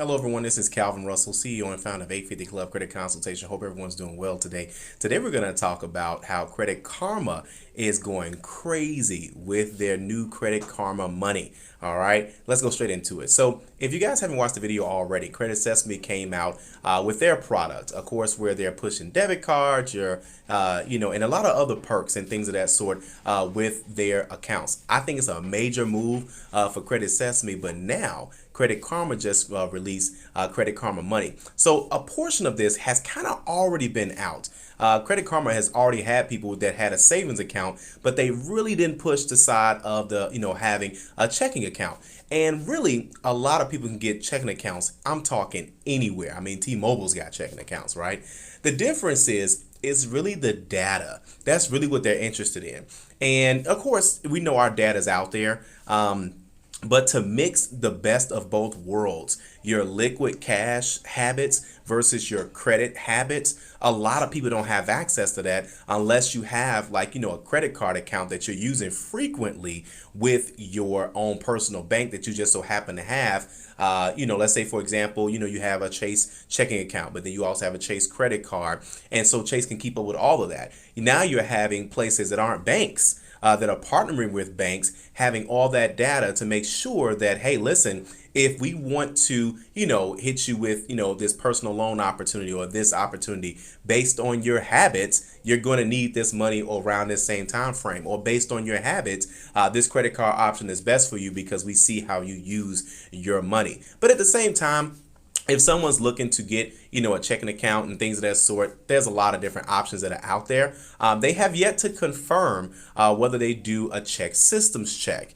Hello everyone, this is Calvin Russell, CEO and founder of 850 Club Credit Consultation. Hope everyone's doing well today. Today we're going to talk about how Credit Karma is going crazy with their new Credit Karma money. All right, let's go straight into it. So if you guys haven't watched the video already, Credit Sesame came out with their product, of course, where they're pushing debit cards, and a lot of other perks and things of that sort with their accounts. I think it's a major move for Credit Sesame, but now Credit Karma just released Credit Karma Money. So a portion of this has kind of already been out. Credit Karma has already had people that had a savings account, but they really didn't push the side of having a checking account. And really, a lot of people can get checking accounts. I'm talking anywhere. I mean, T-Mobile's got checking accounts, right? The difference is it's really the data. That's really what they're interested in. And of course, we know our data's out there. But to mix the best of both worlds, your liquid cash habits versus your credit habits, a lot of people don't have access to that unless you have a credit card account that you're using frequently with your own personal bank that you just so happen to have. Let's say, for example, you have a Chase checking account, but then you also have a Chase credit card. And so Chase can keep up with all of that. Now you're having places that aren't banks that are partnering with banks, having all that data to make sure that, hey, listen, if we want to, hit you with, this personal loan opportunity or this opportunity based on your habits, you're going to need this money around this same time frame, or based on your habits, this credit card option is best for you because we see how you use your money. But at the same time, if someone's looking to get, a checking account and things of that sort, there's a lot of different options that are out there. They have yet to confirm whether they do a check systems check.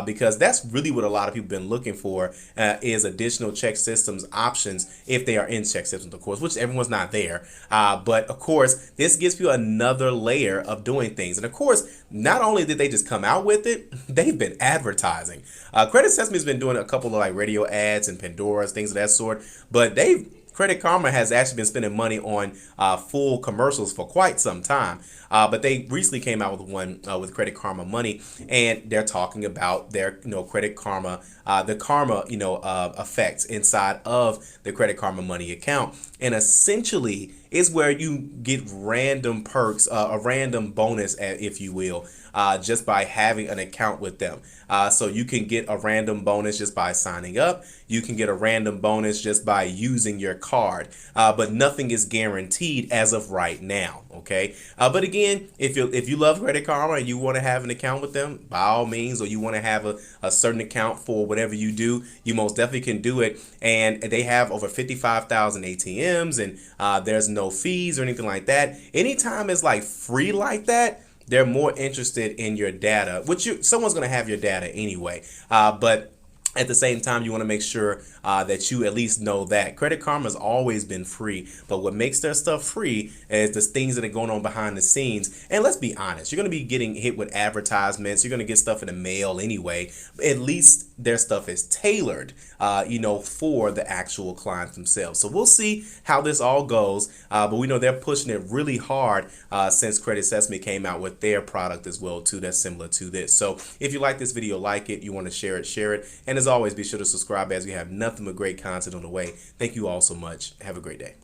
Because that's really what a lot of people have been looking for is additional check systems options if they are in check systems, of course, which everyone's not there. But of course, this gives you another layer of doing things. And of course, not only did they just come out with it, they've been advertising. Credit Sesame has been doing a couple of radio ads and Pandora's, things of that sort, but Credit Karma has actually been spending money on full commercials for quite some time. But they recently came out with one with Credit Karma Money, and they're talking about their Credit Karma, the karma effects inside of the Credit Karma Money account. And essentially is where you get random perks, a random bonus, if you will, just by having an account with them. So you can get a random bonus just by signing up. You can get a random bonus just by using your card, but nothing is guaranteed as of right now. Okay. But again, if you love Credit Karma and you want to have an account with them, by all means, or you want to have a certain account for whatever you do, you most definitely can do it. And they have over 55,000 ATMs, and there's no fees or anything like that. Anytime it's free like that, they're more interested in your data, which someone's going to have your data anyway. But at the same time, you want to make sure that you at least know that Credit Karma has always been free. But what makes their stuff free is the things that are going on behind the scenes. And let's be honest, you're going to be getting hit with advertisements. You're going to get stuff in the mail anyway. At least their stuff is tailored, for the actual clients themselves. So we'll see how this all goes. But we know they're pushing it really hard since Credit Sesame came out with their product as well, too, that's similar to this. So if you like this video, like it. You want to share it. And as always, be sure to subscribe as we have nothing but great content on the way. Thank you all so much. Have a great day.